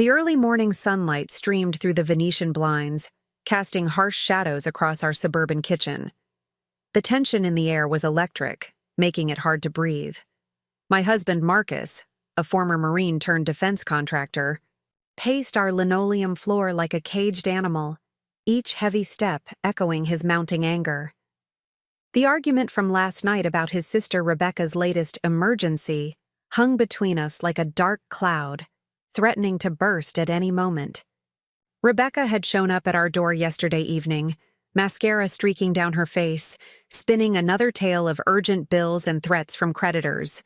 The early morning sunlight streamed through the Venetian blinds, casting harsh shadows across our suburban kitchen. The tension in the air was electric, making it hard to breathe. My husband Marcus, a former Marine turned defense contractor, paced our linoleum floor like a caged animal, each heavy step echoing his mounting anger. The argument from last night about his sister Rebecca's latest emergency hung between us like a dark cloud, threatening to burst at any moment. Rebecca had shown up at our door yesterday evening, mascara streaking down her face, spinning another tale of urgent bills and threats from creditors.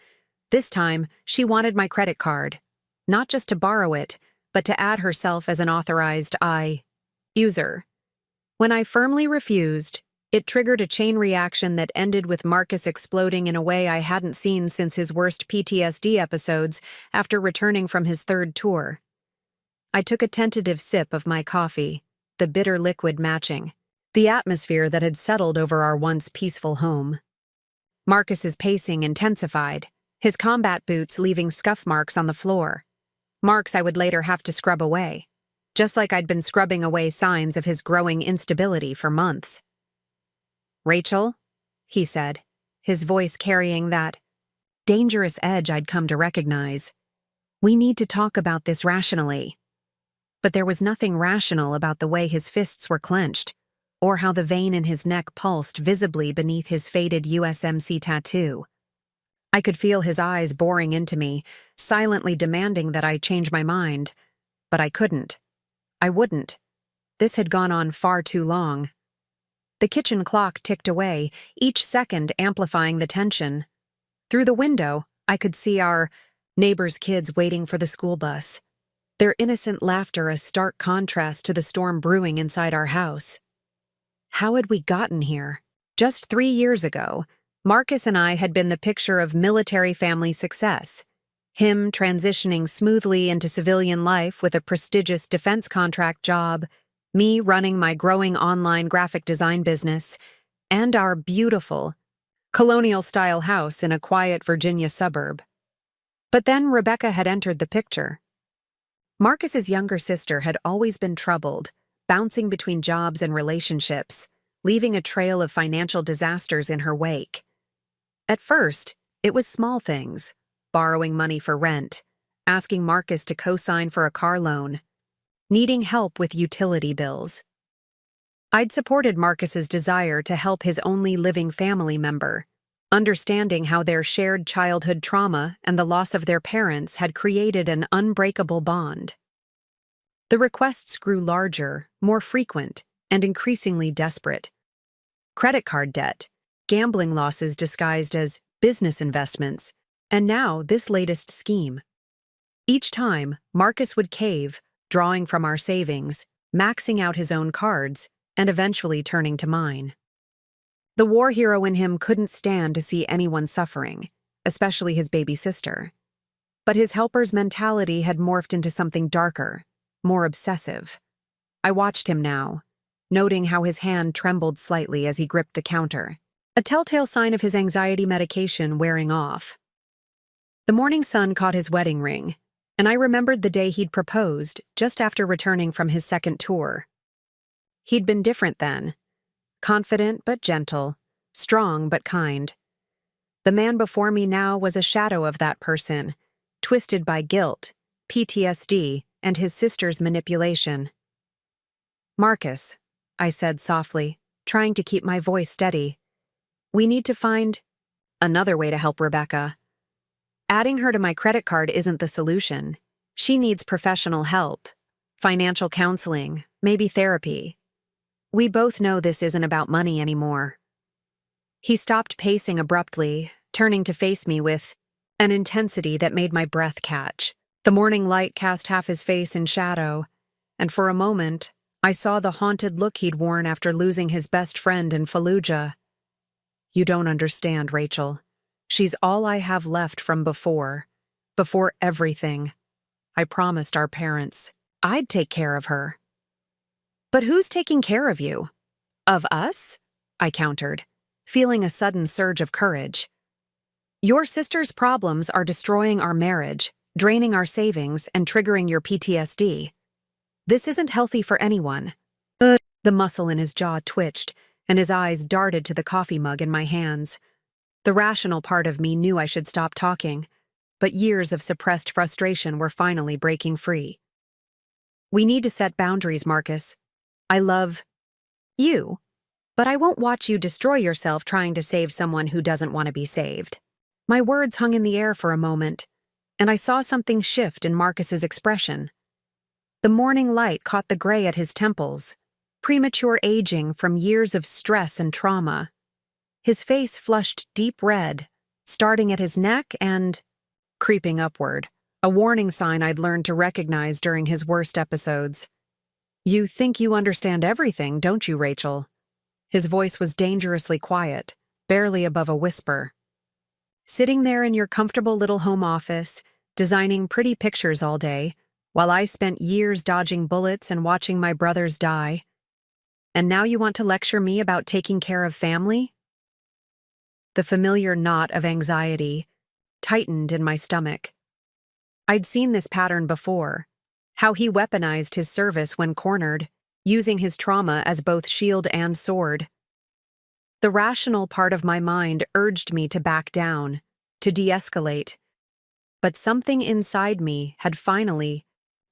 This time, she wanted my credit card, not just to borrow it, but to add herself as an authorized user. When I firmly refused, it triggered a chain reaction that ended with Marcus exploding in a way I hadn't seen since his worst PTSD episodes after returning from his third tour. I took a tentative sip of my coffee, the bitter liquid matching the atmosphere that had settled over our once peaceful home. Marcus's pacing intensified, his combat boots leaving scuff marks on the floor, marks I would later have to scrub away, just like I'd been scrubbing away signs of his growing instability for months. "Rachel," he said, his voice carrying that dangerous edge I'd come to recognize, "we need to talk about this rationally." But there was nothing rational about the way his fists were clenched, or how the vein in his neck pulsed visibly beneath his faded USMC tattoo. I could feel his eyes boring into me, silently demanding that I change my mind. But I couldn't. I wouldn't. This had gone on far too long. The kitchen clock ticked away, each second amplifying the tension. Through the window, I could see our neighbors' kids waiting for the school bus, their innocent laughter a stark contrast to the storm brewing inside our house. How had we gotten here? Just 3 years ago, Marcus and I had been the picture of military family success. Him transitioning smoothly into civilian life with a prestigious defense contract job, me running my growing online graphic design business, and our beautiful, colonial-style house in a quiet Virginia suburb. But then Rebecca had entered the picture. Marcus's younger sister had always been troubled, bouncing between jobs and relationships, leaving a trail of financial disasters in her wake. At first, it was small things, borrowing money for rent, asking Marcus to co-sign for a car loan, needing help with utility bills. I'd supported Marcus's desire to help his only living family member, understanding how their shared childhood trauma and the loss of their parents had created an unbreakable bond. The requests grew larger, more frequent, and increasingly desperate. Credit card debt, gambling losses disguised as business investments, and now this latest scheme. Each time, Marcus would cave, drawing from our savings, maxing out his own cards, and eventually turning to mine. The war hero in him couldn't stand to see anyone suffering, especially his baby sister. But his helper's mentality had morphed into something darker, more obsessive. I watched him now, noting how his hand trembled slightly as he gripped the counter, a telltale sign of his anxiety medication wearing off. The morning sun caught his wedding ring, and I remembered the day he'd proposed just after returning from his second tour. He'd been different then, confident but gentle, strong but kind. The man before me now was a shadow of that person, twisted by guilt, PTSD, and his sister's manipulation. "Marcus," I said softly, trying to keep my voice steady, "we need to find another way to help Rebecca. Adding her to my credit card isn't the solution. She needs professional help, financial counseling, maybe therapy. We both know this isn't about money anymore." He stopped pacing abruptly, turning to face me with an intensity that made my breath catch. The morning light cast half his face in shadow, and for a moment, I saw the haunted look he'd worn after losing his best friend in Fallujah. "You don't understand, Rachel. She's all I have left from before everything. I promised our parents I'd take care of her." "But who's taking care of you?" "Of us?" I countered, feeling a sudden surge of courage. "Your sister's problems are destroying our marriage, draining our savings and triggering your PTSD. This isn't healthy for anyone. The muscle in his jaw twitched, and his eyes darted to the coffee mug in my hands. The rational part of me knew I should stop talking, but years of suppressed frustration were finally breaking free. We need to set boundaries, Marcus. I love you, but I won't watch you destroy yourself trying to save someone who doesn't want to be saved. My words hung in the air for a moment, and I saw something shift in Marcus's expression. The morning light caught the gray at his temples, premature aging from years of stress and trauma. His face flushed deep red, starting at his neck and creeping upward, a warning sign I'd learned to recognize during his worst episodes. You think you understand everything, don't you, Rachel? His voice was dangerously quiet, barely above a whisper. Sitting there in your comfortable little home office, designing pretty pictures all day, while I spent years dodging bullets and watching my brothers die. And now you want to lecture me about taking care of family? The familiar knot of anxiety tightened in my stomach. I'd seen this pattern before, how he weaponized his service when cornered, using his trauma as both shield and sword. The rational part of my mind urged me to back down, to de-escalate, but something inside me had finally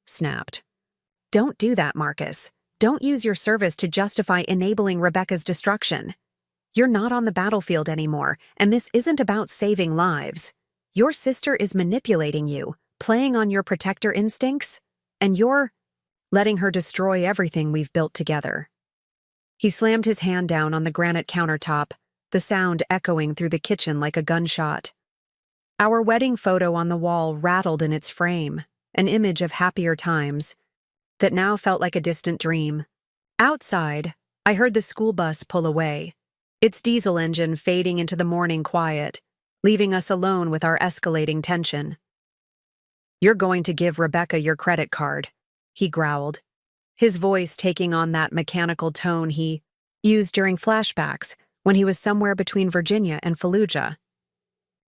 snapped. Don't do that, Marcus. Don't use your service to justify enabling Rebecca's destruction. You're not on the battlefield anymore, and this isn't about saving lives. Your sister is manipulating you, playing on your protector instincts, and you're letting her destroy everything we've built together. He slammed his hand down on the granite countertop, the sound echoing through the kitchen like a gunshot. Our wedding photo on the wall rattled in its frame, an image of happier times that now felt like a distant dream. Outside, I heard the school bus pull away, its diesel engine fading into the morning quiet, leaving us alone with our escalating tension. You're going to give Rebecca your credit card, he growled, his voice taking on that mechanical tone he used during flashbacks when he was somewhere between Virginia and Fallujah.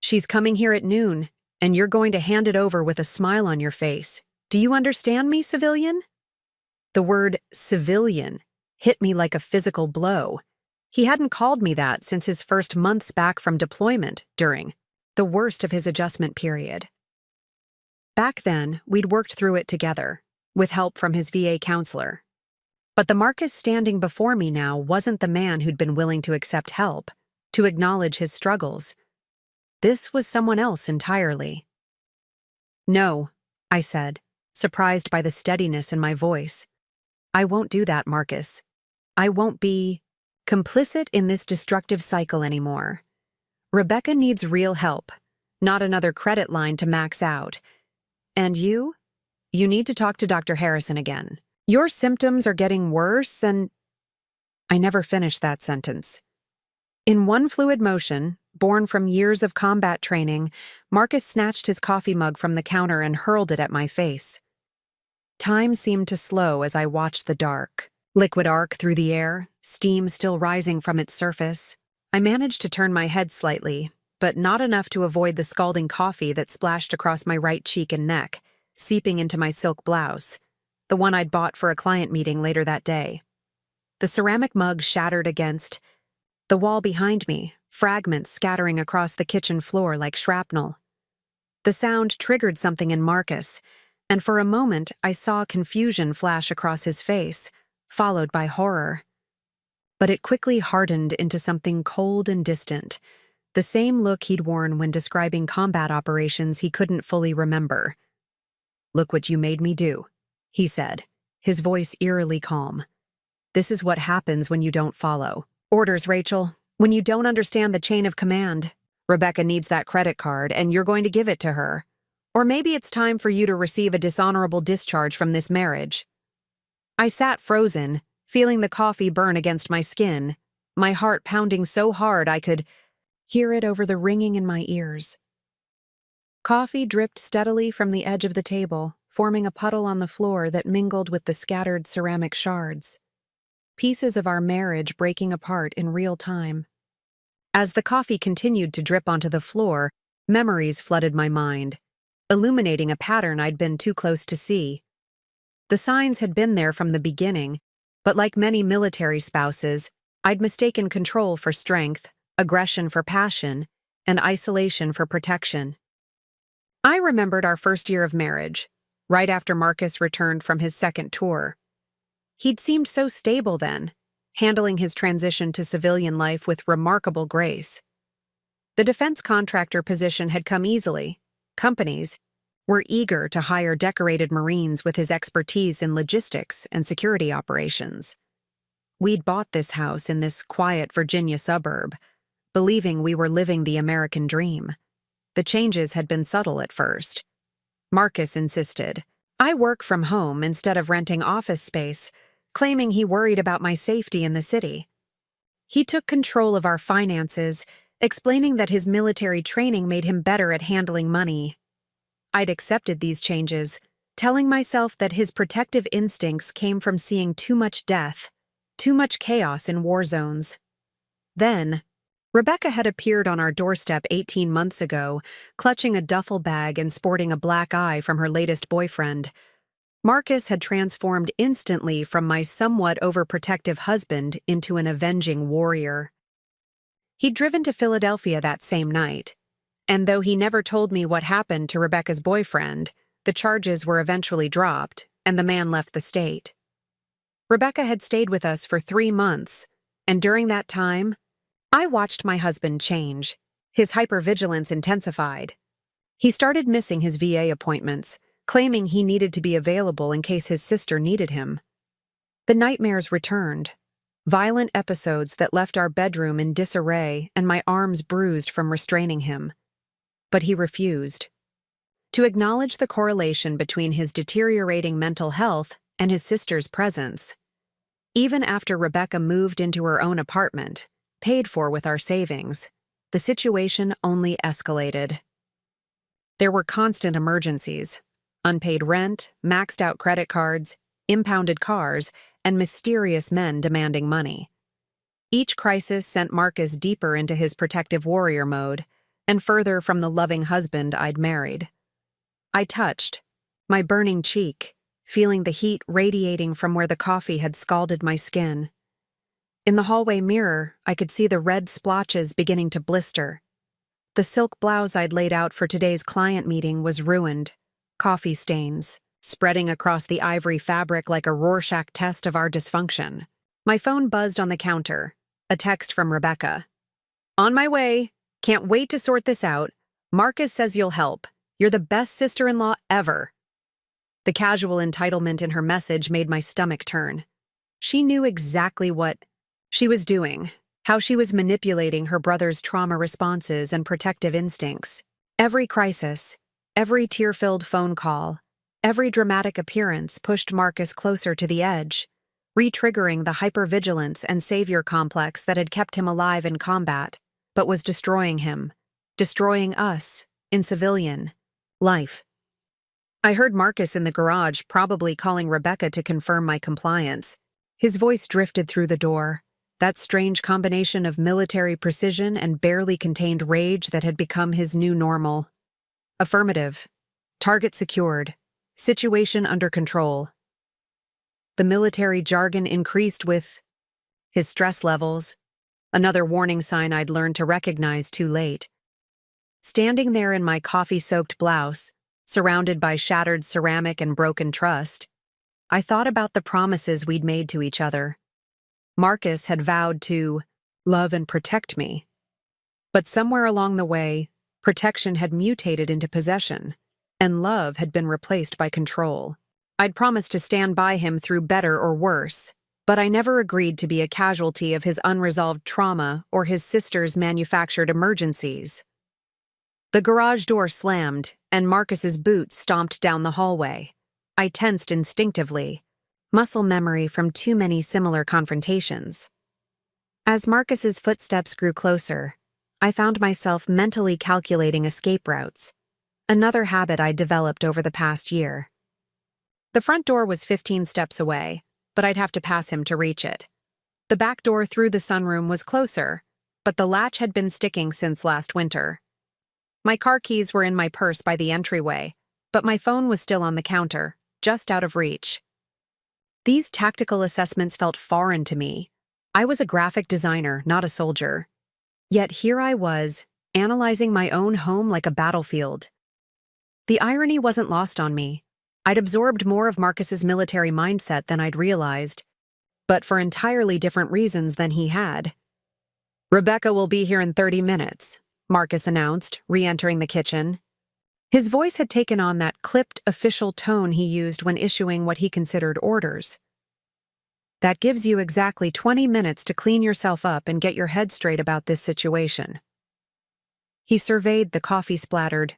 She's coming here at noon, and you're going to hand it over with a smile on your face. Do you understand me, civilian? The word civilian hit me like a physical blow. He hadn't called me that since his first months back from deployment during the worst of his adjustment period. Back then, we'd worked through it together, with help from his VA counselor. But the Marcus standing before me now wasn't the man who'd been willing to accept help, to acknowledge his struggles. This was someone else entirely. No, I said, surprised by the steadiness in my voice. I won't do that, Marcus. I won't be complicit in this destructive cycle anymore. Rebecca needs real help, not another credit line to max out. And you need to talk to Dr. Harrison again. Your symptoms are getting worse and... I never finished that sentence. In one fluid motion, born from years of combat training, Marcus snatched his coffee mug from the counter and hurled it at my face. Time seemed to slow as I watched the dark liquid arc through the air, steam still rising from its surface. I managed to turn my head slightly, but not enough to avoid the scalding coffee that splashed across my right cheek and neck, seeping into my silk blouse, the one I'd bought for a client meeting later that day. The ceramic mug shattered against the wall behind me, fragments scattering across the kitchen floor like shrapnel. The sound triggered something in Marcus, and for a moment I saw confusion flash across his face, followed by horror. But it quickly hardened into something cold and distant, the same look he'd worn when describing combat operations he couldn't fully remember. "Look what you made me do," he said, his voice eerily calm. "This is what happens when you don't follow orders, Rachel, when you don't understand the chain of command. Rebecca needs that credit card, and you're going to give it to her. Or maybe it's time for you to receive a dishonorable discharge from this marriage." I sat frozen, feeling the coffee burn against my skin, my heart pounding so hard I could hear it over the ringing in my ears. Coffee dripped steadily from the edge of the table, forming a puddle on the floor that mingled with the scattered ceramic shards. Pieces of our marriage breaking apart in real time. As the coffee continued to drip onto the floor, memories flooded my mind. illuminating a pattern I'd been too close to see. The signs had been there from the beginning, but like many military spouses, I'd mistaken control for strength, aggression for passion, and isolation for protection. I remembered our first year of marriage, right after Marcus returned from his second tour. He'd seemed so stable then, handling his transition to civilian life with remarkable grace. The defense contractor position had come easily. Companies were eager to hire decorated Marines with his expertise in logistics and security operations. We'd bought this house in this quiet Virginia suburb, believing we were living the American dream. The changes had been subtle at first. Marcus insisted I work from home instead of renting office space, claiming he worried about my safety in the city. He took control of our finances, explaining that his military training made him better at handling money. I'd accepted these changes, telling myself that his protective instincts came from seeing too much death, too much chaos in war zones. Then, Rebecca had appeared on our doorstep 18 months ago, clutching a duffel bag and sporting a black eye from her latest boyfriend. Marcus had transformed instantly from my somewhat overprotective husband into an avenging warrior. He'd driven to Philadelphia that same night, and though he never told me what happened to Rebecca's boyfriend, the charges were eventually dropped, and the man left the state. Rebecca had stayed with us for 3 months, and during that time, I watched my husband change. His hypervigilance intensified. He started missing his VA appointments, claiming he needed to be available in case his sister needed him. The nightmares returned, violent episodes that left our bedroom in disarray and my arms bruised from restraining him. But he refused to acknowledge the correlation between his deteriorating mental health and his sister's presence. Even after Rebecca moved into her own apartment, paid for with our savings, the situation only escalated. There were constant emergencies: unpaid rent, maxed-out credit cards, impounded cars, and mysterious men demanding money. Each crisis sent Marcus deeper into his protective warrior mode, and further from the loving husband I'd married. I touched my burning cheek, feeling the heat radiating from where the coffee had scalded my skin. In the hallway mirror, I could see the red splotches beginning to blister. The silk blouse I'd laid out for today's client meeting was ruined, coffee stains spreading across the ivory fabric like a Rorschach test of our dysfunction. My phone buzzed on the counter, a text from Rebecca. "On my way. Can't wait to sort this out. Marcus says you'll help. You're the best sister-in-law ever." The casual entitlement in her message made my stomach turn. She knew exactly what she was doing, how she was manipulating her brother's trauma responses and protective instincts. Every crisis, every tear-filled phone call, every dramatic appearance pushed Marcus closer to the edge, re-triggering the hypervigilance and savior complex that had kept him alive in combat, but was destroying him, destroying us, in civilian life. I heard Marcus in the garage, probably calling Rebecca to confirm my compliance. His voice drifted through the door, that strange combination of military precision and barely contained rage that had become his new normal. "Affirmative. Target secured. Situation under control." The military jargon increased with his stress levels, another warning sign I'd learned to recognize too late. Standing there in my coffee-soaked blouse, surrounded by shattered ceramic and broken trust, I thought about the promises we'd made to each other. Marcus had vowed to love and protect me. But somewhere along the way, protection had mutated into possession, and love had been replaced by control. I'd promised to stand by him through better or worse, but I never agreed to be a casualty of his unresolved trauma or his sister's manufactured emergencies. The garage door slammed, and Marcus's boots stomped down the hallway. I tensed instinctively, muscle memory from too many similar confrontations. As Marcus's footsteps grew closer, I found myself mentally calculating escape routes, another habit I'd developed over the past year. The front door was 15 steps away, but I'd have to pass him to reach it. The back door through the sunroom was closer, but the latch had been sticking since last winter. My car keys were in my purse by the entryway, but my phone was still on the counter, just out of reach. These tactical assessments felt foreign to me. I was a graphic designer, not a soldier. Yet here I was, analyzing my own home like a battlefield. The irony wasn't lost on me. I'd absorbed more of Marcus's military mindset than I'd realized, but for entirely different reasons than he had. "Rebecca will be here in 30 minutes, Marcus announced, re-entering the kitchen. His voice had taken on that clipped, official tone he used when issuing what he considered orders. "That gives you exactly 20 minutes to clean yourself up and get your head straight about this situation." He surveyed the coffee-splattered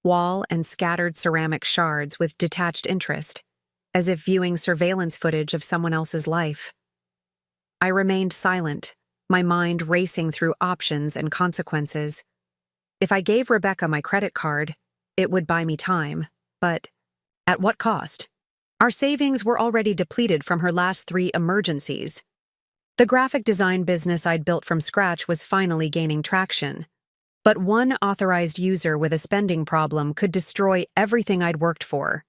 wall and scattered ceramic shards with detached interest, as if viewing surveillance footage of someone else's life. I remained silent, my mind racing through options and consequences. If I gave Rebecca my credit card, it would buy me time, but at what cost? Our savings were already depleted from her last 3 emergencies. The graphic design business I'd built from scratch was finally gaining traction. But one authorized user with a spending problem could destroy everything I'd worked for.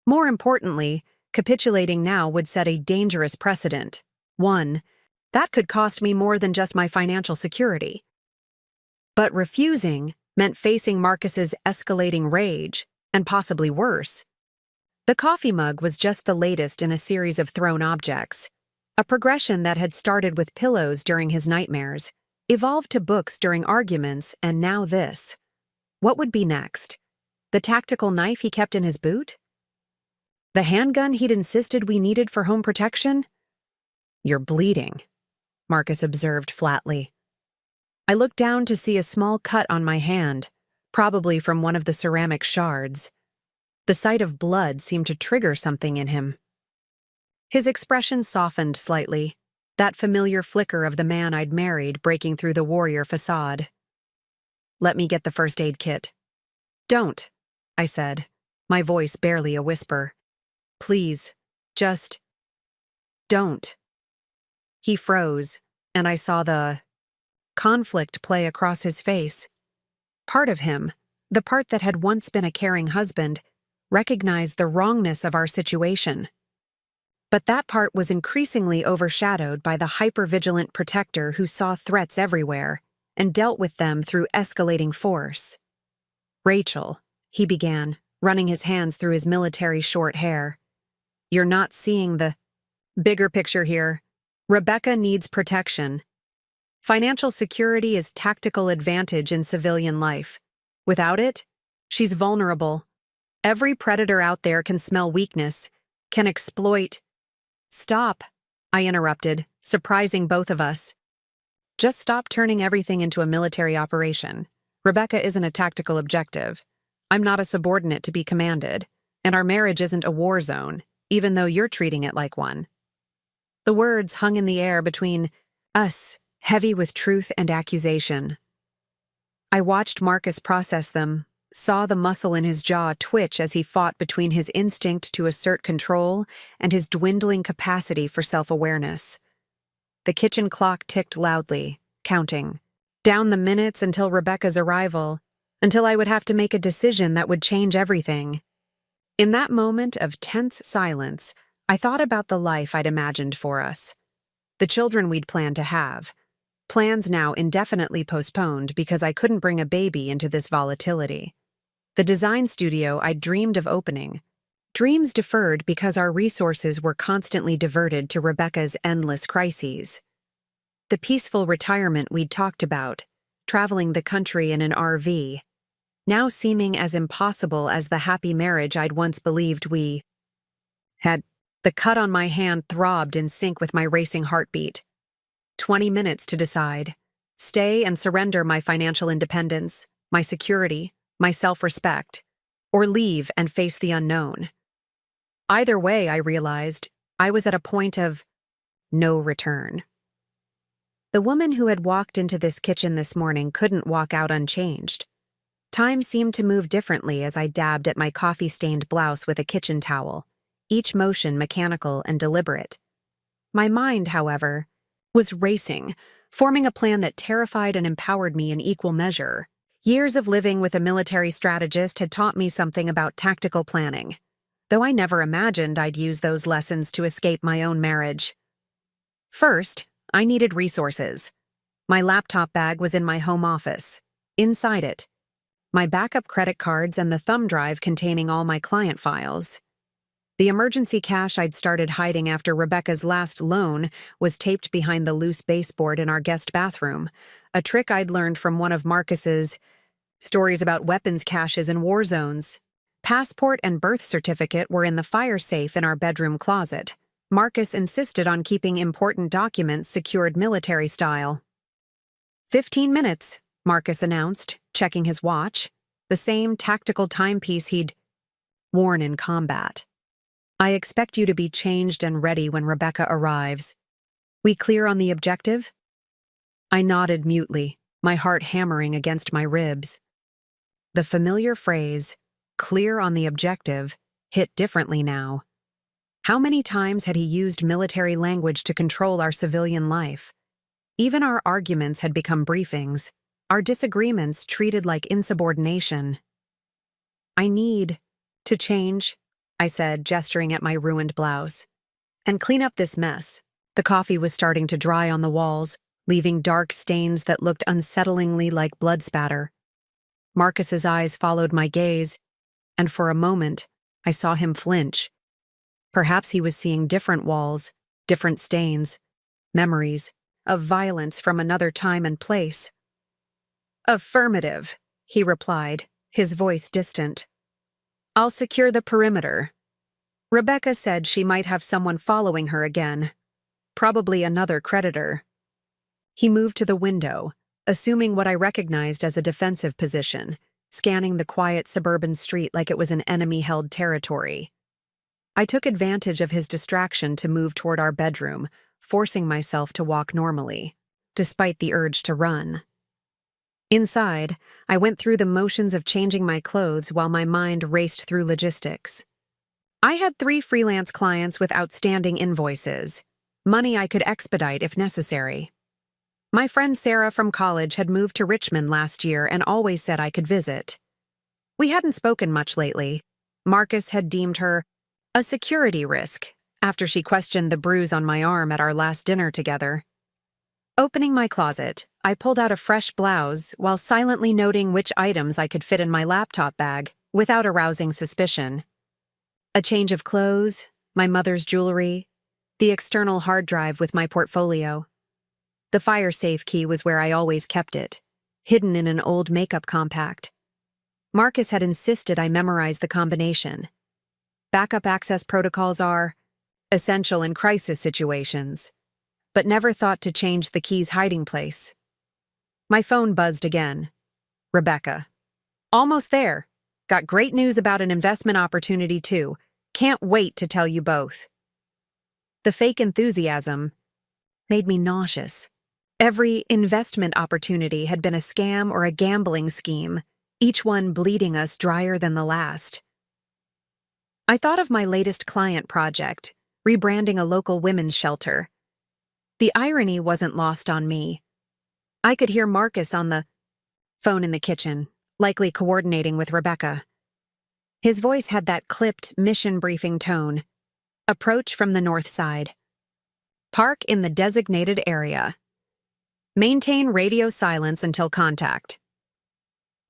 More importantly, capitulating now would set a dangerous precedent. One, that could cost me more than just my financial security. But refusing meant facing Marcus's escalating rage, and possibly worse. The coffee mug was just the latest in a series of thrown objects, a progression that had started with pillows during his nightmares, evolved to books during arguments, and now this. What would be next? The tactical knife he kept in his boot? The handgun he'd insisted we needed for home protection? "You're bleeding," Marcus observed flatly. I looked down to see a small cut on my hand, probably from one of the ceramic shards. The sight of blood seemed to trigger something in him. His expression softened slightly, that familiar flicker of the man I'd married breaking through the warrior facade. "Let me get the first aid kit." "Don't," I said, my voice barely a whisper. "Please, just don't." He froze, and I saw the conflict play across his face. Part of him, the part that had once been a caring husband, recognized the wrongness of our situation. But that part was increasingly overshadowed by the hyper-vigilant protector who saw threats everywhere and dealt with them through escalating force. "Rachel," he began, running his hands through his military short hair. "You're not seeing the bigger picture here. Rebecca needs protection. Financial security is tactical advantage in civilian life. Without it, she's vulnerable. Every predator out there can smell weakness, can exploit—" "Stop," I interrupted, surprising both of us. "Just stop turning everything into a military operation. Rebecca isn't a tactical objective. I'm not a subordinate to be commanded, and our marriage isn't a war zone, even though you're treating it like one." The words hung in the air between us, heavy with truth and accusation. I watched Marcus process them, saw the muscle in his jaw twitch as he fought between his instinct to assert control and his dwindling capacity for self-awareness. The kitchen clock ticked loudly, counting down the minutes until Rebecca's arrival, until I would have to make a decision that would change everything. In that moment of tense silence, I thought about the life I'd imagined for us, the children we'd planned to have, plans now indefinitely postponed because I couldn't bring a baby into this volatility. The design studio I'd dreamed of opening, dreams deferred because our resources were constantly diverted to Rebecca's endless crises. The peaceful retirement we'd talked about, traveling the country in an RV, now seeming as impossible as the happy marriage I'd once believed we had. The cut on my hand throbbed in sync with my racing heartbeat. 20 minutes to decide. Stay and surrender my financial independence, my security, my self-respect, or leave and face the unknown. Either way, I realized, I was at a point of no return. The woman who had walked into this kitchen this morning couldn't walk out unchanged. Time seemed to move differently as I dabbed at my coffee-stained blouse with a kitchen towel, each motion mechanical and deliberate. My mind, however, was racing, forming a plan that terrified and empowered me in equal measure. Years of living with a military strategist had taught me something about tactical planning, though I never imagined I'd use those lessons to escape my own marriage. First, I needed resources. My laptop bag was in my home office. Inside it, my backup credit cards and the thumb drive containing all my client files. The emergency cash I'd started hiding after Rebecca's last loan was taped behind the loose baseboard in our guest bathroom, a trick I'd learned from one of Marcus's stories about weapons caches in war zones. Passport and birth certificate were in the fire safe in our bedroom closet. Marcus insisted on keeping important documents secured military style. 15 minutes, Marcus announced, checking his watch, the same tactical timepiece he'd worn in combat. I expect you to be changed and ready when Rebecca arrives. We clear on the objective? I nodded mutely, my heart hammering against my ribs. The familiar phrase, clear on the objective, hit differently now. How many times had he used military language to control our civilian life? Even our arguments had become briefings, our disagreements treated like insubordination. I need to change, I said, gesturing at my ruined blouse. And clean up this mess. The coffee was starting to dry on the walls, leaving dark stains that looked unsettlingly like blood spatter. Marcus's eyes followed my gaze, and for a moment, I saw him flinch. Perhaps he was seeing different walls, different stains, memories of violence from another time and place. Affirmative, he replied, his voice distant. I'll secure the perimeter. Rebecca said she might have someone following her again, probably another creditor. He moved to the window, assuming what I recognized as a defensive position, scanning the quiet suburban street like it was an enemy-held territory. I took advantage of his distraction to move toward our bedroom, forcing myself to walk normally, despite the urge to run. Inside, I went through the motions of changing my clothes while my mind raced through logistics. I had 3 freelance clients with outstanding invoices, money I could expedite if necessary. My friend Sarah from college had moved to Richmond last year and always said I could visit. We hadn't spoken much lately. Marcus had deemed her a security risk after she questioned the bruise on my arm at our last dinner together. Opening my closet, I pulled out a fresh blouse while silently noting which items I could fit in my laptop bag without arousing suspicion. A change of clothes, my mother's jewelry, the external hard drive with my portfolio. The fire safe key was where I always kept it, hidden in an old makeup compact. Marcus had insisted I memorize the combination. Backup access protocols are essential in crisis situations, but never thought to change the key's hiding place. My phone buzzed again. Rebecca. Almost there. Got great news about an investment opportunity too. Can't wait to tell you both. The fake enthusiasm made me nauseous. Every investment opportunity had been a scam or a gambling scheme, each one bleeding us drier than the last. I thought of my latest client project, rebranding a local women's shelter. The irony wasn't lost on me. I could hear Marcus on the phone in the kitchen, likely coordinating with Rebecca. His voice had that clipped mission briefing tone. Approach from the north side. Park in the designated area. Maintain radio silence until contact.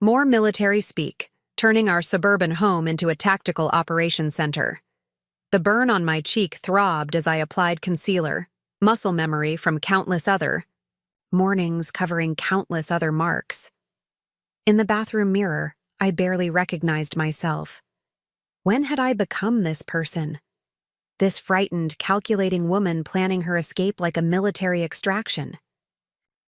More military speak, turning our suburban home into a tactical operations center. The burn on my cheek throbbed as I applied concealer, muscle memory from countless other mornings covering countless other marks. In the bathroom mirror, I barely recognized myself. When had I become this person? This frightened, calculating woman planning her escape like a military extraction.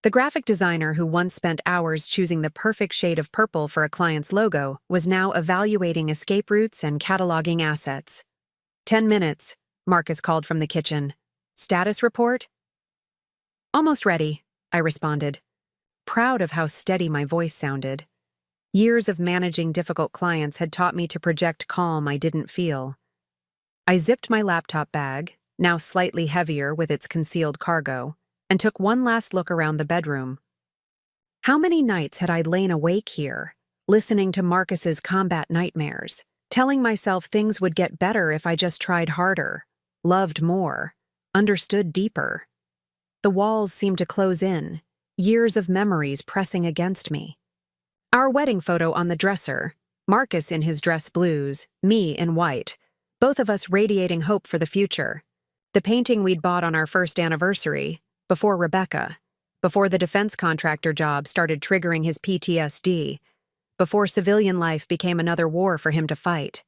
The graphic designer who once spent hours choosing the perfect shade of purple for a client's logo was now evaluating escape routes and cataloging assets. 10 minutes, Marcus called from the kitchen. Status report? Almost ready, I responded, proud of how steady my voice sounded. Years of managing difficult clients had taught me to project calm I didn't feel. I zipped my laptop bag, now slightly heavier with its concealed cargo, and took one last look around the bedroom. How many nights had I lain awake here, listening to Marcus's combat nightmares, telling myself things would get better if I just tried harder, loved more, understood deeper. The walls seemed to close in, years of memories pressing against me. Our wedding photo on the dresser, Marcus in his dress blues, me in white, both of us radiating hope for the future. The painting we'd bought on our first anniversary, before Rebecca, before the defense contractor job started triggering his PTSD, before civilian life became another war for him to fight.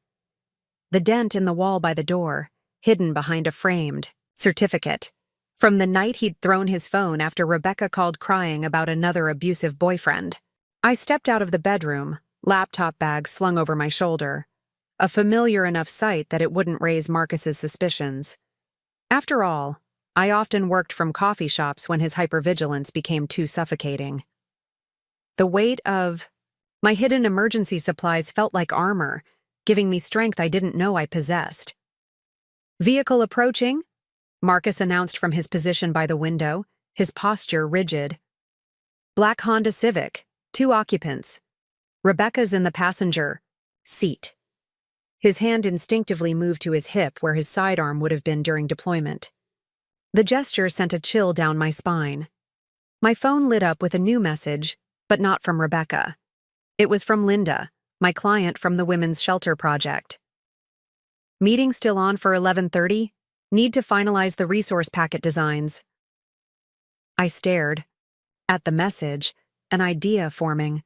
The dent in the wall by the door, hidden behind a framed certificate, from the night he'd thrown his phone after Rebecca called crying about another abusive boyfriend. I stepped out of the bedroom, laptop bag slung over my shoulder, a familiar enough sight that it wouldn't raise Marcus's suspicions. After all, I often worked from coffee shops when his hypervigilance became too suffocating. The weight of my hidden emergency supplies felt like armor, giving me strength I didn't know I possessed. "Vehicle approaching," Marcus announced from his position by the window, his posture rigid. "Black Honda Civic, 2 occupants. Rebecca's in the passenger seat." His hand instinctively moved to his hip where his sidearm would have been during deployment. The gesture sent a chill down my spine. My phone lit up with a new message, but not from Rebecca. It was from Linda, my client from the Women's Shelter Project. "Meeting still on for 11:30? Need to finalize the resource packet designs." I stared. At the message, an idea forming.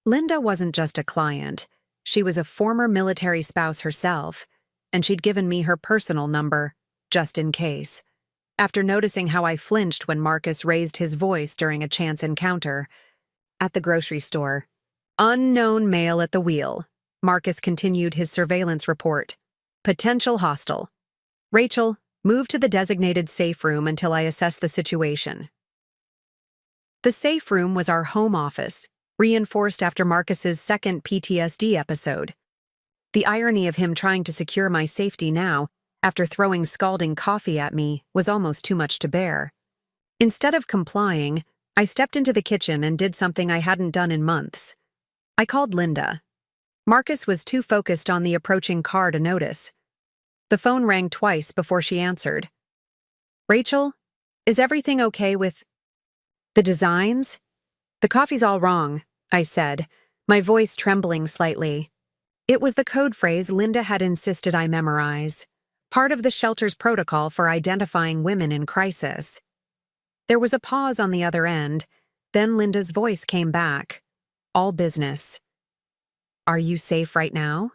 Linda wasn't just a client. She was a former military spouse herself, and she'd given me her personal number, just in case. After noticing how I flinched when Marcus raised his voice during a chance encounter. At the grocery store. "Unknown male at the wheel." Marcus continued his surveillance report. "Potential hostile. Rachel, move to the designated safe room until I assess the situation." The safe room was our home office, reinforced after Marcus's second PTSD episode. The irony of him trying to secure my safety now, after throwing scalding coffee at me, was almost too much to bear. Instead of complying, I stepped into the kitchen and did something I hadn't done in months. I called Linda. Marcus was too focused on the approaching car to notice. The phone rang twice before she answered. "Rachel, is everything okay with the designs?" "The coffee's all wrong," I said, my voice trembling slightly. It was the code phrase Linda had insisted I memorize, part of the shelter's protocol for identifying women in crisis. There was a pause on the other end, then Linda's voice came back. All business. "Are you safe right now?"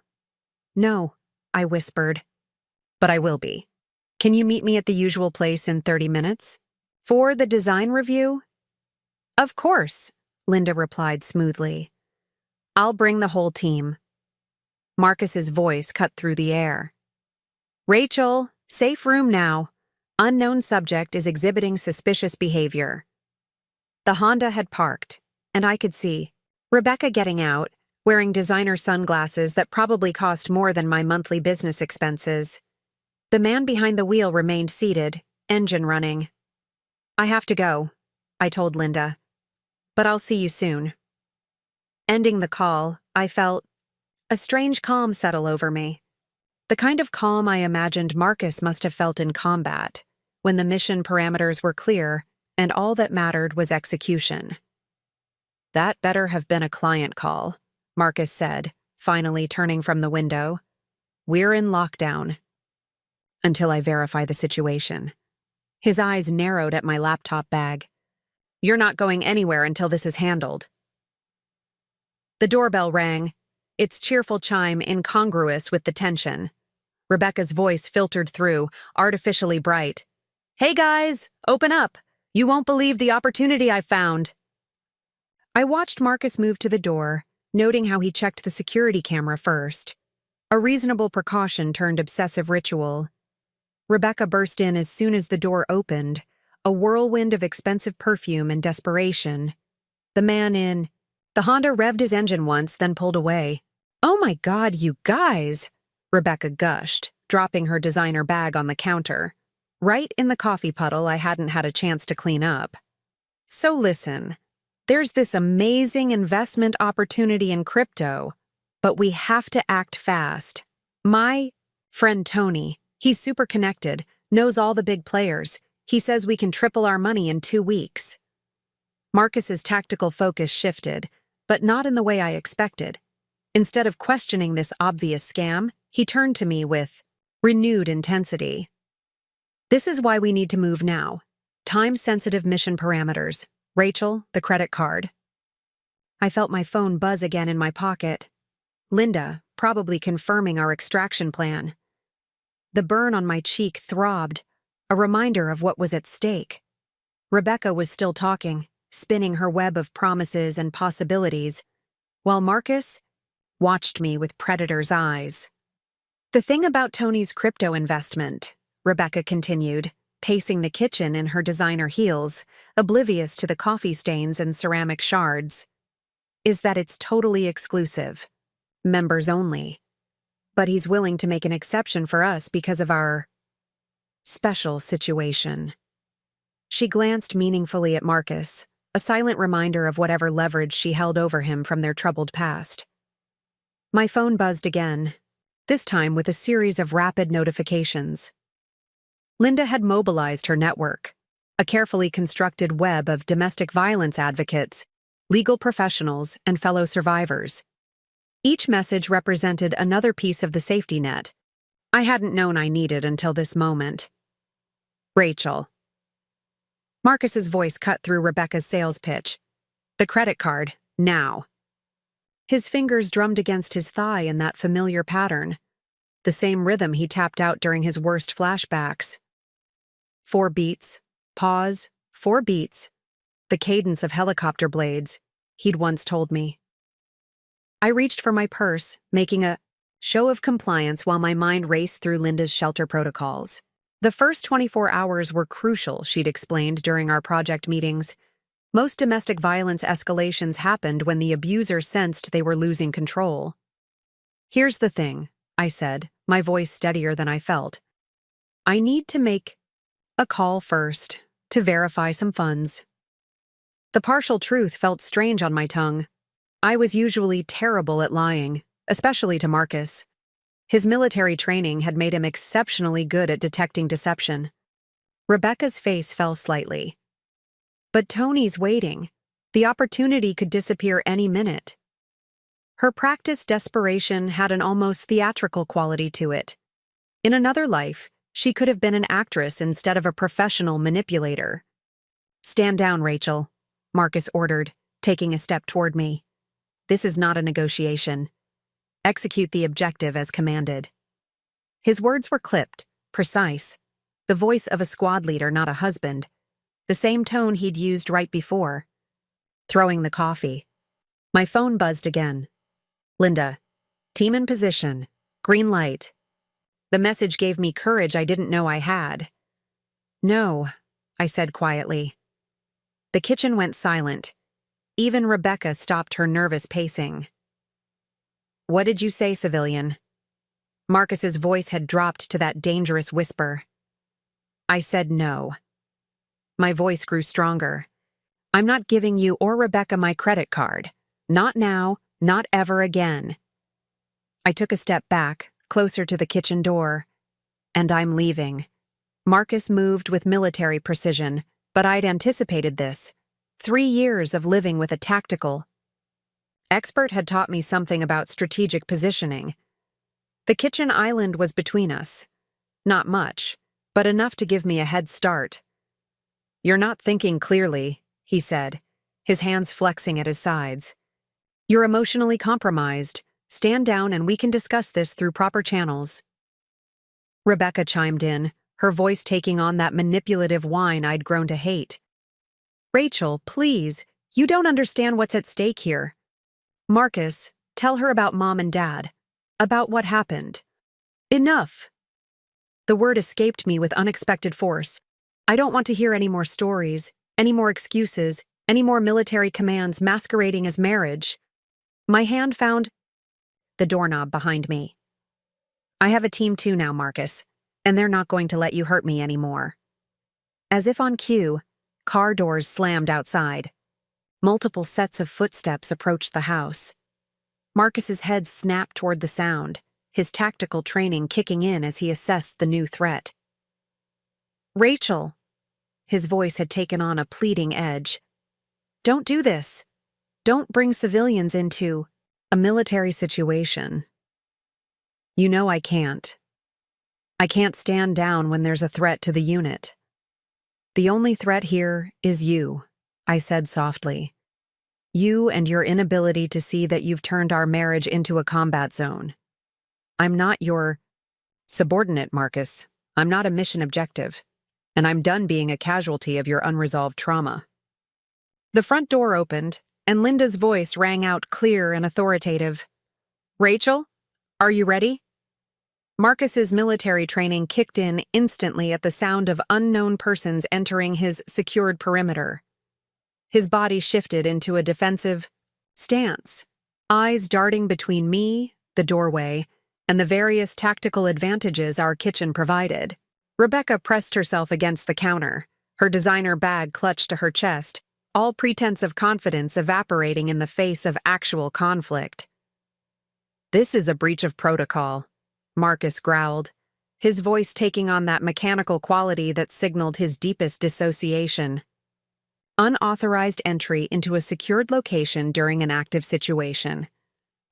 "No," I whispered. "But I will be. Can you meet me at the usual place in 30 minutes? For the design review?" "Of course," Linda replied smoothly. "I'll bring the whole team." Marcus's voice cut through the air. "Rachel, safe room now. Unknown subject is exhibiting suspicious behavior." The Honda had parked, and I could see Rebecca getting out, wearing designer sunglasses that probably cost more than my monthly business expenses. The man behind the wheel remained seated, engine running. "I have to go," I told Linda. "But I'll see you soon." Ending the call, I felt a strange calm settle over me. The kind of calm I imagined Marcus must have felt in combat, when the mission parameters were clear and all that mattered was execution. "That better have been a client call," Marcus said, finally turning from the window. "We're in lockdown." "Until I verify the situation." His eyes narrowed at my laptop bag. "You're not going anywhere until this is handled." The doorbell rang, its cheerful chime incongruous with the tension. Rebecca's voice filtered through, artificially bright. "Hey guys, open up! You won't believe the opportunity I found." I watched Marcus move to the door, noting how he checked the security camera first. A reasonable precaution turned obsessive ritual. Rebecca burst in as soon as the door opened, a whirlwind of expensive perfume and desperation. The man in the Honda revved his engine once, then pulled away. "Oh my God, you guys!" Rebecca gushed, dropping her designer bag on the counter, right in the coffee puddle I hadn't had a chance to clean up. "So listen, There's this amazing investment opportunity in crypto, but we have to act fast. My friend Tony, he's super connected, knows all the big players. He says we can triple our money in 2 weeks. Marcus's tactical focus shifted, but not in the way I expected. Instead of questioning this obvious scam, he turned to me with renewed intensity. This is why we need to move now. Time-sensitive mission parameters. Rachel, the credit card. I felt my phone buzz again in my pocket. Linda, probably confirming our extraction plan. The burn on my cheek throbbed, a reminder of what was at stake. Rebecca was still talking, spinning her web of promises and possibilities, while Marcus watched me with predator's eyes. The thing about Tony's crypto investment, Rebecca continued, pacing the kitchen in her designer heels, oblivious to the coffee stains and ceramic shards, is that it's totally exclusive. Members only. But he's willing to make an exception for us because of our special situation. She glanced meaningfully at Marcus, a silent reminder of whatever leverage she held over him from their troubled past. My phone buzzed again, this time with a series of rapid notifications. Linda had mobilized her network, a carefully constructed web of domestic violence advocates, legal professionals, and fellow survivors. Each message represented another piece of the safety net I hadn't known I needed until this moment. Rachel. Marcus's voice cut through Rebecca's sales pitch. The credit card, now. His fingers drummed against his thigh in that familiar pattern, the same rhythm he tapped out during his worst flashbacks. 4 beats, pause, 4 beats, the cadence of helicopter blades, he'd once told me. I reached for my purse, making a show of compliance while my mind raced through Linda's shelter protocols. The first 24 hours were crucial, she'd explained during our project meetings. Most domestic violence escalations happened when the abuser sensed they were losing control. Here's the thing, I said, my voice steadier than I felt. I need to make a call first, to verify some funds. The partial truth felt strange on my tongue. I was usually terrible at lying, especially to Marcus. His military training had made him exceptionally good at detecting deception. Rebecca's face fell slightly. But Tony's waiting. The opportunity could disappear any minute. Her practiced desperation had an almost theatrical quality to it. In another life, she could have been an actress instead of a professional manipulator. Stand down, Rachel, Marcus ordered, taking a step toward me. This is not a negotiation. Execute the objective as commanded. His words were clipped, precise, the voice of a squad leader, not a husband, the same tone he'd used right before. Throwing the coffee. My phone buzzed again. Linda, team in position, green light. The message gave me courage I didn't know I had. No, I said quietly. The kitchen went silent. Even Rebecca stopped her nervous pacing. What did you say, civilian? Marcus's voice had dropped to that dangerous whisper. I said no. My voice grew stronger. I'm not giving you or Rebecca my credit card. Not now, not ever again. I took a step back, closer to the kitchen door. And I'm leaving. Marcus moved with military precision, but I'd anticipated this. 3 years of living with a tactical expert had taught me something about strategic positioning. The kitchen island was between us. Not much, but enough to give me a head start. You're not thinking clearly, he said, his hands flexing at his sides. You're emotionally compromised. Stand down and we can discuss this through proper channels. Rebecca chimed in, her voice taking on that manipulative whine I'd grown to hate. Rachel, please, you don't understand what's at stake here. Marcus, tell her about Mom and Dad. About what happened. Enough. The word escaped me with unexpected force. I don't want to hear any more stories, any more excuses, any more military commands masquerading as marriage. My hand found the doorknob behind me. I have a team too now, Marcus, and they're not going to let you hurt me anymore. As if on cue, car doors slammed outside. Multiple sets of footsteps approached the house. Marcus's head snapped toward the sound, his tactical training kicking in as he assessed the new threat. "Rachel!" His voice had taken on a pleading edge. "Don't do this. Don't bring civilians into a military situation. You know I can't. I can't stand down when there's a threat to the unit. The only threat here is you," I said softly. "You and your inability to see that you've turned our marriage into a combat zone. I'm not your subordinate, Marcus. I'm not a mission objective. And I'm done being a casualty of your unresolved trauma." The front door opened, and Linda's voice rang out clear and authoritative. "Rachel, are you ready?" Marcus's military training kicked in instantly at the sound of unknown persons entering his secured perimeter. His body shifted into a defensive stance, eyes darting between me, the doorway, and the various tactical advantages our kitchen provided. Rebecca pressed herself against the counter, her designer bag clutched to her chest, all pretense of confidence evaporating in the face of actual conflict. "This is a breach of protocol," Marcus growled, his voice taking on that mechanical quality that signaled his deepest dissociation. "Unauthorized entry into a secured location during an active situation.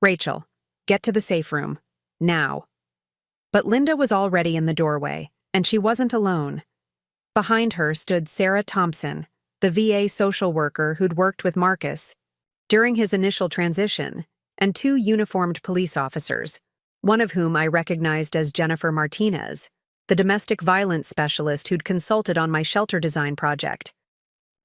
Rachel, get to the safe room. Now." But Linda was already in the doorway, and she wasn't alone. Behind her stood Sarah Thompson, the VA social worker who'd worked with Marcus during his initial transition, and two uniformed police officers, one of whom I recognized as Jennifer Martinez, the domestic violence specialist who'd consulted on my shelter design project.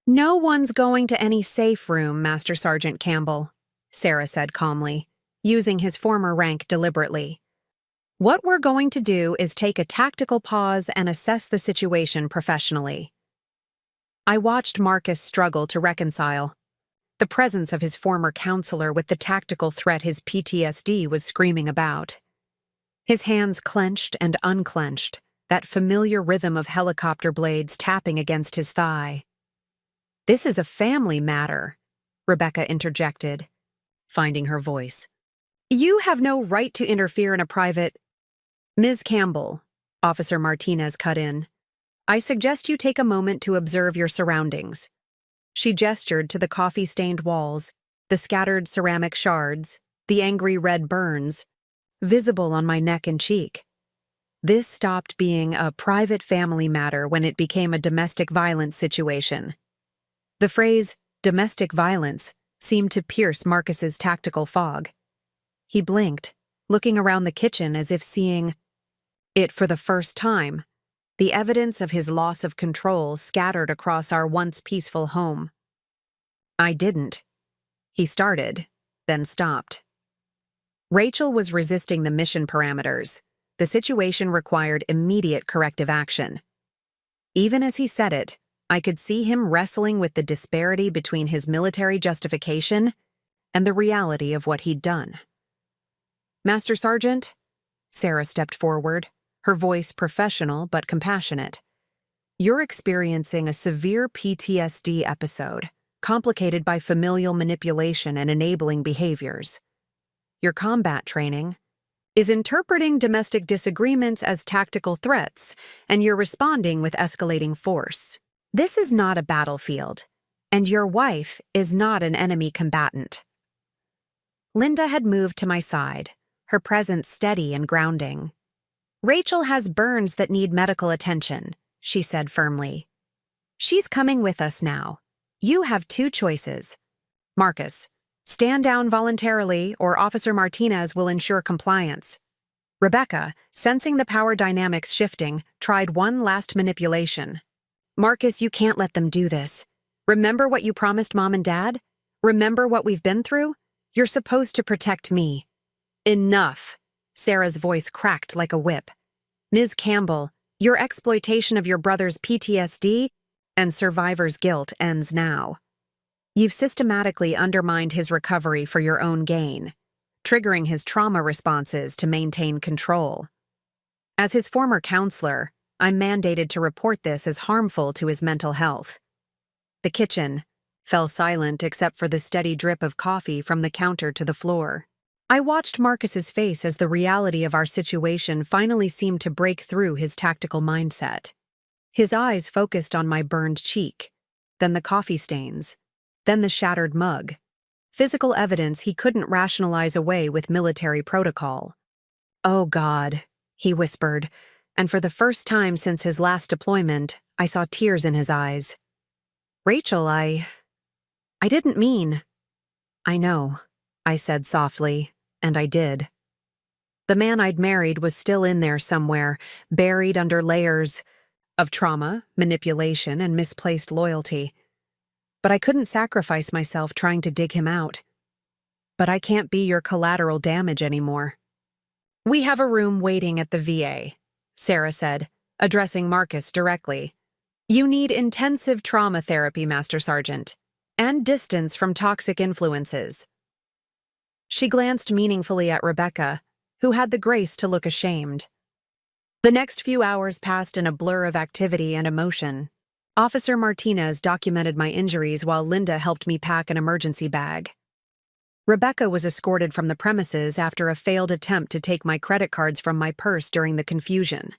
"No one's going to any safe room, Master Sergeant Campbell," Sarah said calmly, using his former rank deliberately. "What we're going to do is take a tactical pause and assess the situation professionally." I watched Marcus struggle to reconcile the presence of his former counselor with the tactical threat his PTSD was screaming about. His hands clenched and unclenched, that familiar rhythm of helicopter blades tapping against his thigh. "This is a family matter," Rebecca interjected, finding her voice. "You have no right to interfere in a private—" "Ms. Campbell," Officer Martinez cut in, "I suggest you take a moment to observe your surroundings." She gestured to the coffee-stained walls, the scattered ceramic shards, the angry red burns, visible on my neck and cheek. This stopped being a private family matter when it became a domestic violence situation. The phrase, domestic violence, seemed to pierce Marcus's tactical fog. He blinked, looking around the kitchen as if seeing it for the first time, the evidence of his loss of control scattered across our once peaceful home. "I didn't." He started, then stopped. Rachel was resisting the mission parameters. The situation required immediate corrective action. Even as he said it, I could see him wrestling with the disparity between his military justification and the reality of what he'd done. "Master Sergeant," Sarah stepped forward, her voice professional but compassionate. "You're experiencing a severe PTSD episode, complicated by familial manipulation and enabling behaviors. Your combat training is interpreting domestic disagreements as tactical threats, and you're responding with escalating force. This is not a battlefield, and your wife is not an enemy combatant." Linda had moved to my side, her presence steady and grounding. "Rachel has burns that need medical attention," she said firmly. "She's coming with us now. You have two choices. Marcus, stand down voluntarily or Officer Martinez will ensure compliance." Rebecca, sensing the power dynamics shifting, tried one last manipulation. "Marcus, you can't let them do this. Remember what you promised Mom and Dad? Remember what we've been through? You're supposed to protect me." "Enough." Sarah's voice cracked like a whip. "Ms. Campbell, your exploitation of your brother's PTSD and survivor's guilt ends now. You've systematically undermined his recovery for your own gain, triggering his trauma responses to maintain control. As his former counselor, I'm mandated to report this as harmful to his mental health." The kitchen, fell silent except for the steady drip of coffee from the counter to the floor. I watched Marcus's face as the reality of our situation finally seemed to break through his tactical mindset. His eyes focused on my burned cheek, then the coffee stains, then the shattered mug. Physical evidence he couldn't rationalize away with military protocol. "Oh God," he whispered, and for the first time since his last deployment, I saw tears in his eyes. "Rachel, I didn't mean." "I know," I said softly, and I did. The man I'd married was still in there somewhere, buried under layers of trauma, manipulation, and misplaced loyalty. But I couldn't sacrifice myself trying to dig him out. "But I can't be your collateral damage anymore." "We have a room waiting at the VA," Sarah said, addressing Marcus directly. "You need intensive trauma therapy, Master Sergeant, and distance from toxic influences." She glanced meaningfully at Rebecca, who had the grace to look ashamed. The next few hours passed in a blur of activity and emotion. Officer Martinez documented my injuries while Linda helped me pack an emergency bag. Rebecca was escorted from the premises after a failed attempt to take my credit cards from my purse during the confusion.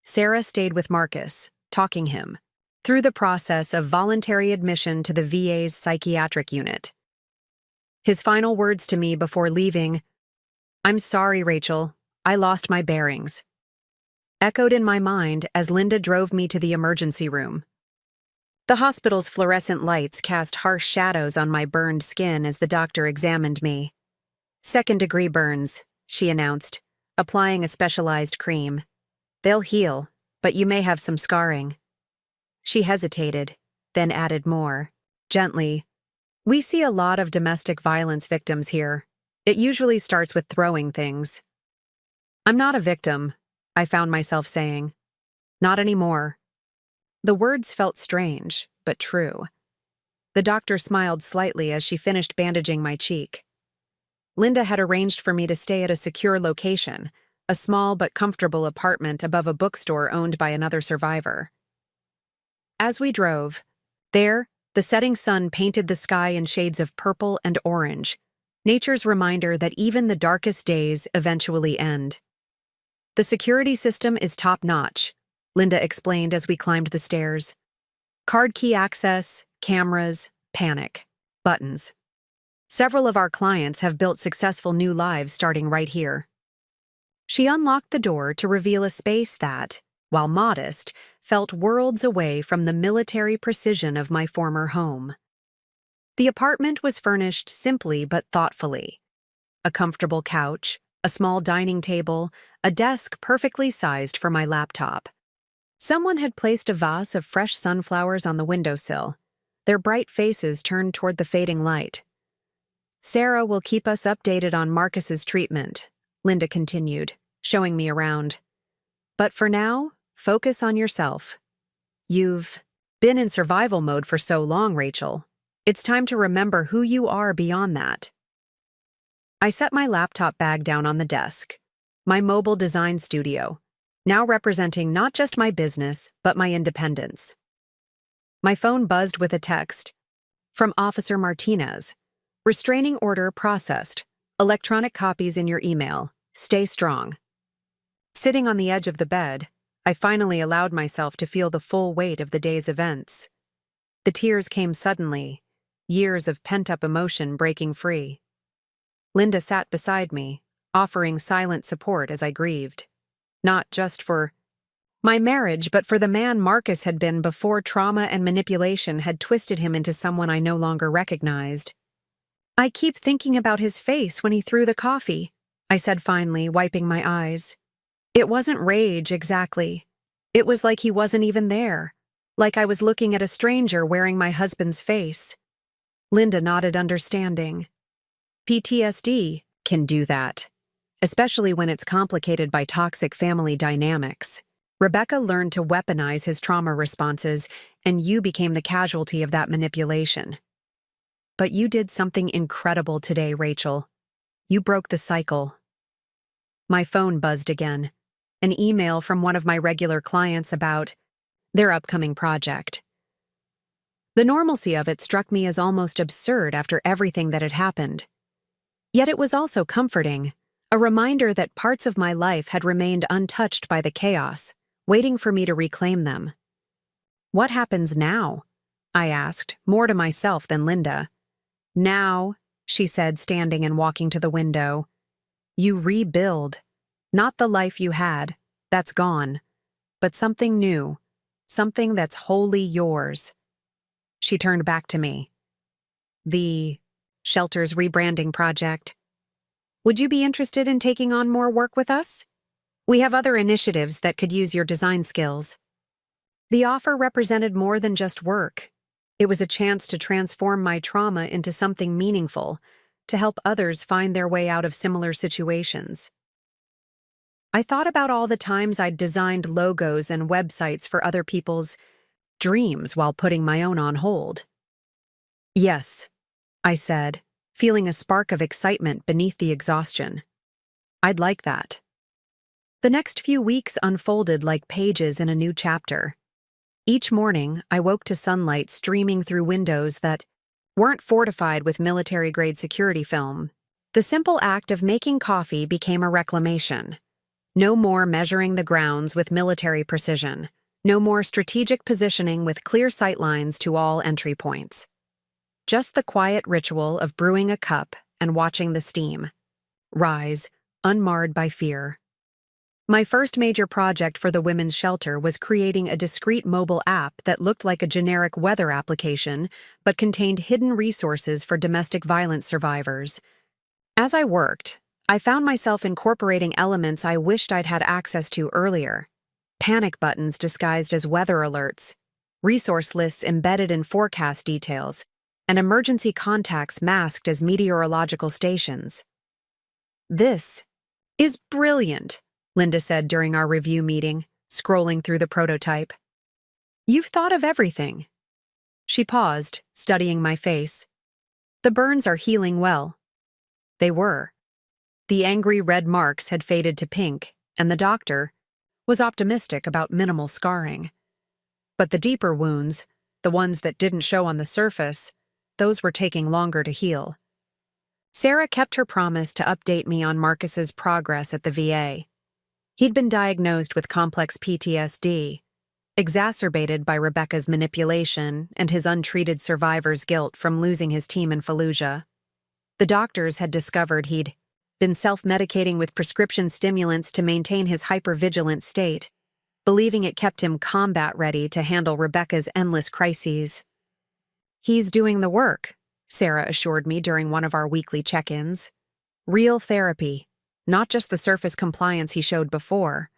Sarah stayed with Marcus, talking him through the process of voluntary admission to the VA's psychiatric unit. His final words to me before leaving, "I'm sorry, Rachel, I lost my bearings," echoed in my mind as Linda drove me to the emergency room. The hospital's fluorescent lights cast harsh shadows on my burned skin as the doctor examined me. "Second-degree burns," she announced, applying a specialized cream. "They'll heal, but you may have some scarring." She hesitated, then added more, gently, "We see a lot of domestic violence victims here. It usually starts with throwing things." "I'm not a victim," I found myself saying. "Not anymore." The words felt strange, but true. The doctor smiled slightly as she finished bandaging my cheek. Linda had arranged for me to stay at a secure location, a small but comfortable apartment above a bookstore owned by another survivor. As we drove, there, the setting sun painted the sky in shades of purple and orange, nature's reminder that even the darkest days eventually end. "The security system is top-notch," Linda explained as we climbed the stairs. "Card key access, cameras, panic, buttons. Several of our clients have built successful new lives starting right here." She unlocked the door to reveal a space that, while modest, felt worlds away from the military precision of my former home. The apartment was furnished simply but thoughtfully. A comfortable couch, a small dining table, a desk perfectly sized for my laptop. Someone had placed a vase of fresh sunflowers on the windowsill, their bright faces turned toward the fading light. "Sarah will keep us updated on Marcus's treatment," Linda continued, showing me around. "But for now, focus on yourself. You've been in survival mode for so long, Rachel. It's time to remember who you are beyond that." I set my laptop bag down on the desk, my mobile design studio, now representing not just my business, but my independence. My phone buzzed with a text from Officer Martinez. "Restraining order processed. Electronic copies in your email. Stay strong." Sitting on the edge of the bed, I finally allowed myself to feel the full weight of the day's events. The tears came suddenly, years of pent-up emotion breaking free. Linda sat beside me, offering silent support as I grieved. Not just for my marriage, but for the man Marcus had been before trauma and manipulation had twisted him into someone I no longer recognized. "I keep thinking about his face when he threw the coffee," I said finally, wiping my eyes. It wasn't rage, exactly. It was like he wasn't even there, like I was looking at a stranger wearing my husband's face. Linda nodded understanding. PTSD can do that, especially when it's complicated by toxic family dynamics. Rebecca learned to weaponize his trauma responses, and you became the casualty of that manipulation. But you did something incredible today, Rachel. You broke the cycle. My phone buzzed again. An email from one of my regular clients about their upcoming project. The normalcy of it struck me as almost absurd after everything that had happened. Yet it was also comforting, a reminder that parts of my life had remained untouched by the chaos, waiting for me to reclaim them. "What happens now?" I asked, more to myself than Linda. "Now," she said, standing and walking to the window, "you rebuild. Not the life you had, that's gone, but something new, something that's wholly yours." She turned back to me. "The shelter's rebranding project. Would you be interested in taking on more work with us? We have other initiatives that could use your design skills." The offer represented more than just work. It was a chance to transform my trauma into something meaningful, to help others find their way out of similar situations. I thought about all the times I'd designed logos and websites for other people's dreams while putting my own on hold. "Yes," I said, feeling a spark of excitement beneath the exhaustion. "I'd like that." The next few weeks unfolded like pages in a new chapter. Each morning, I woke to sunlight streaming through windows that weren't fortified with military-grade security film. The simple act of making coffee became a reclamation. No more measuring the grounds with military precision. No more strategic positioning with clear sightlines to all entry points. Just the quiet ritual of brewing a cup and watching the steam rise, unmarred by fear. My first major project for the women's shelter was creating a discreet mobile app that looked like a generic weather application but contained hidden resources for domestic violence survivors. As I worked, I found myself incorporating elements I wished I'd had access to earlier. Panic buttons disguised as weather alerts, resource lists embedded in forecast details, and emergency contacts masked as meteorological stations. "This is brilliant," Linda said during our review meeting, scrolling through the prototype. "You've thought of everything." She paused, studying my face. "The burns are healing well." They were. The angry red marks had faded to pink, and the doctor was optimistic about minimal scarring. But the deeper wounds, the ones that didn't show on the surface, those were taking longer to heal. Sarah kept her promise to update me on Marcus's progress at the VA. He'd been diagnosed with complex PTSD, exacerbated by Rebecca's manipulation and his untreated survivor's guilt from losing his team in Fallujah. The doctors had discovered he'd been self-medicating with prescription stimulants to maintain his hypervigilant state, believing it kept him combat-ready to handle Rebecca's endless crises. "He's doing the work," Sarah assured me during one of our weekly check-ins. "Real therapy. Not just the surface compliance he showed before.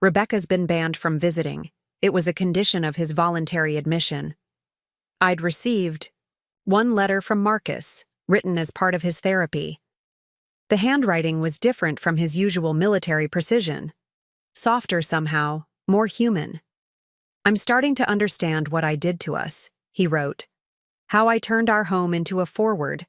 Rebecca's been banned from visiting. It was a condition of his voluntary admission." I'd received one letter from Marcus, written as part of his therapy. The handwriting was different from his usual military precision. Softer somehow, more human. "I'm starting to understand what I did to us," he wrote. "How I turned our home into a forward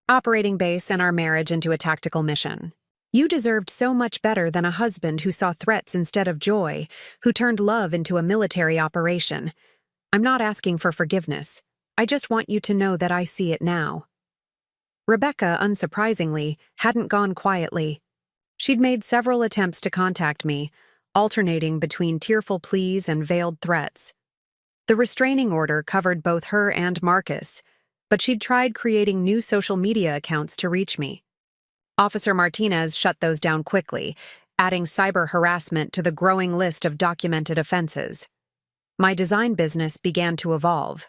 operating base and our marriage into a tactical mission. You deserved so much better than a husband who saw threats instead of joy, who turned love into a military operation. I'm not asking for forgiveness. I just want you to know that I see it now." Rebecca, unsurprisingly, hadn't gone quietly. She'd made several attempts to contact me, alternating between tearful pleas and veiled threats. The restraining order covered both her and Marcus, but she'd tried creating new social media accounts to reach me. Officer Martinez shut those down quickly, adding cyber harassment to the growing list of documented offenses. My design business began to evolve.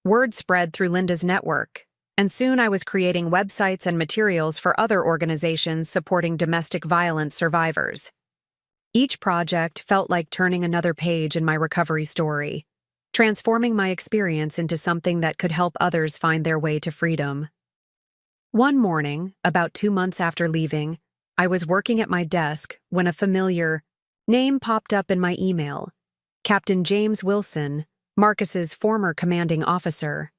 Word spread through Linda's network, and soon I was creating websites and materials for other organizations supporting domestic violence survivors. Each project felt like turning another page in my recovery story, transforming my experience into something that could help others find their way to freedom. One morning, about 2 months after leaving, I was working at my desk when a familiar name popped up in my email. Captain James Wilson, Marcus's former commanding officer.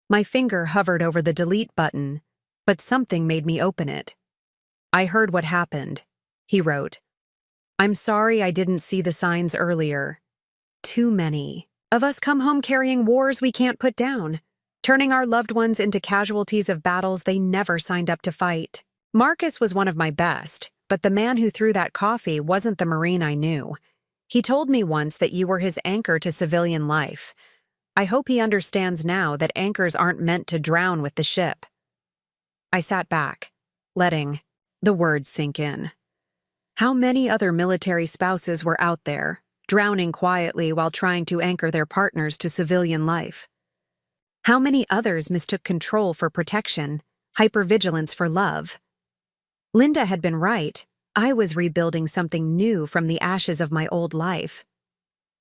My finger hovered over the delete button, but something made me open it. "I heard what happened," he wrote. "I'm sorry I didn't see the signs earlier. Too many." of us come home carrying wars we can't put down, turning our loved ones into casualties of battles they never signed up to fight. Marcus was one of my best, but the man who threw that coffee wasn't the Marine I knew. He told me once that you were his anchor to civilian life. I hope he understands now that anchors aren't meant to drown with the ship. I sat back, letting the words sink in. How many other military spouses were out there, drowning quietly while trying to anchor their partners to civilian life? How many others mistook control for protection, hypervigilance for love? Linda had been right. I was rebuilding something new from the ashes of my old life.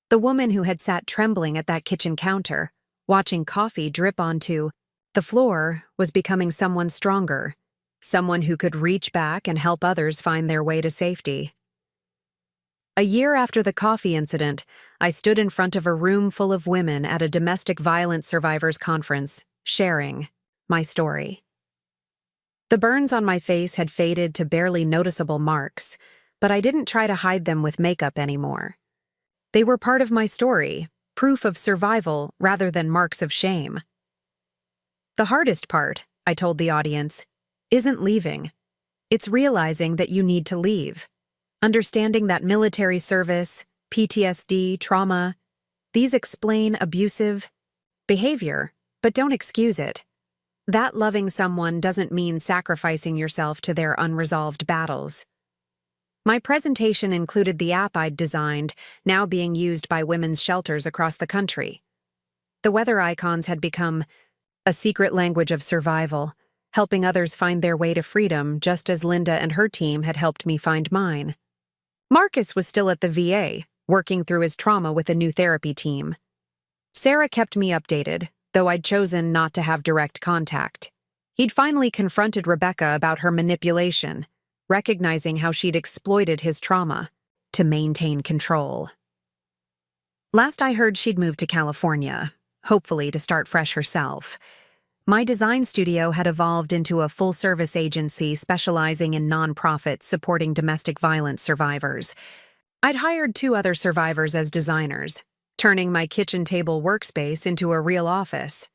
The woman who had sat trembling at that kitchen counter, watching coffee drip onto the floor, was becoming someone stronger, someone who could reach back and help others find their way to safety. A year after the coffee incident, I stood in front of a room full of women at a domestic violence survivors conference, sharing my story. The burns on my face had faded to barely noticeable marks, but I didn't try to hide them with makeup anymore. They were part of my story, proof of survival rather than marks of shame. The hardest part, I told the audience, isn't leaving. It's realizing that you need to leave. Understanding that military service, PTSD, trauma, these explain abusive behavior, but don't excuse it. That loving someone doesn't mean sacrificing yourself to their unresolved battles. My presentation included the app I'd designed, now being used by women's shelters across the country. The weather icons had become a secret language of survival, helping others find their way to freedom just as Linda and her team had helped me find mine. Marcus was still at the VA, working through his trauma with a new therapy team. Sarah kept me updated, though I'd chosen not to have direct contact. He'd finally confronted Rebecca about her manipulation, recognizing how she'd exploited his trauma to maintain control. Last I heard, she'd moved to California, hopefully to start fresh herself. My design studio had evolved into a full-service agency specializing in nonprofits supporting domestic violence survivors. I'd hired 2 other survivors as designers, turning my kitchen table workspace into a real office.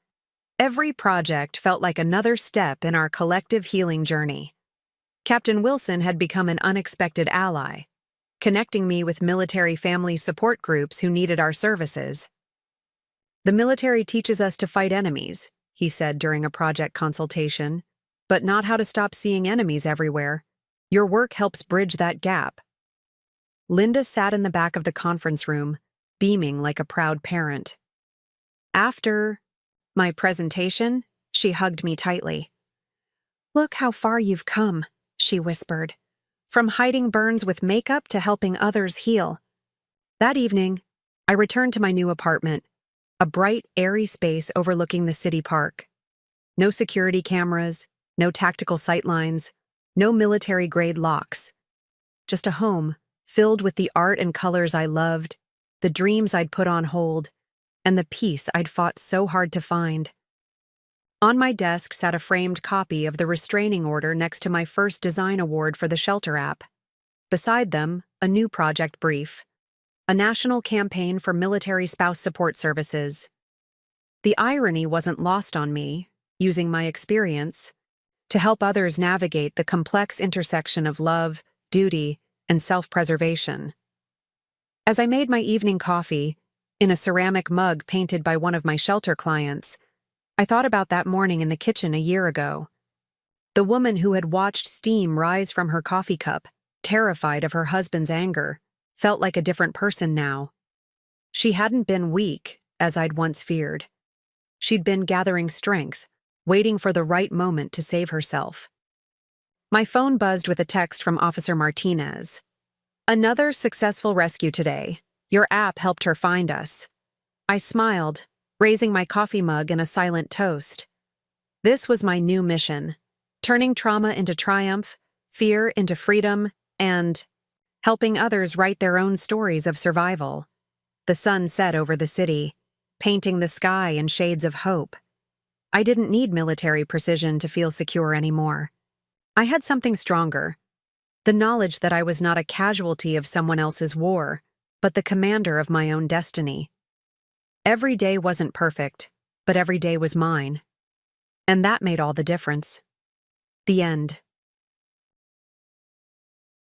Every project felt like another step in our collective healing journey. Captain Wilson had become an unexpected ally, connecting me with military family support groups who needed our services. "The military teaches us to fight enemies," he said during a project consultation, "but not how to stop seeing enemies everywhere. Your work helps bridge that gap." Linda sat in the back of the conference room, beaming like a proud parent. After my presentation, she hugged me tightly. "Look how far you've come," she whispered, "from hiding burns with makeup to helping others heal." That evening, I returned to my new apartment, a bright, airy space overlooking the city park. No security cameras, no tactical sightlines, no military-grade locks. Just a home filled with the art and colors I loved, the dreams I'd put on hold, and the peace I'd fought so hard to find. On my desk sat a framed copy of the restraining order next to my first design award for the Shelter app. Beside them, a new project brief, a national campaign for military spouse support services. The irony wasn't lost on me, using my experience to help others navigate the complex intersection of love, duty, and self-preservation. As I made my evening coffee, in a ceramic mug painted by one of my shelter clients, I thought about that morning in the kitchen a year ago. The woman who had watched steam rise from her coffee cup, terrified of her husband's anger, felt like a different person now. She hadn't been weak, as I'd once feared. She'd been gathering strength, waiting for the right moment to save herself. My phone buzzed with a text from Officer Martinez. "Another successful rescue today. Your app helped her find us." I smiled, raising my coffee mug in a silent toast. This was my new mission, turning trauma into triumph, fear into freedom, and helping others write their own stories of survival. The sun set over the city, painting the sky in shades of hope. I didn't need military precision to feel secure anymore. I had something stronger, the knowledge that I was not a casualty of someone else's war, but the commander of my own destiny. Every day wasn't perfect, but every day was mine. And that made all the difference. The end.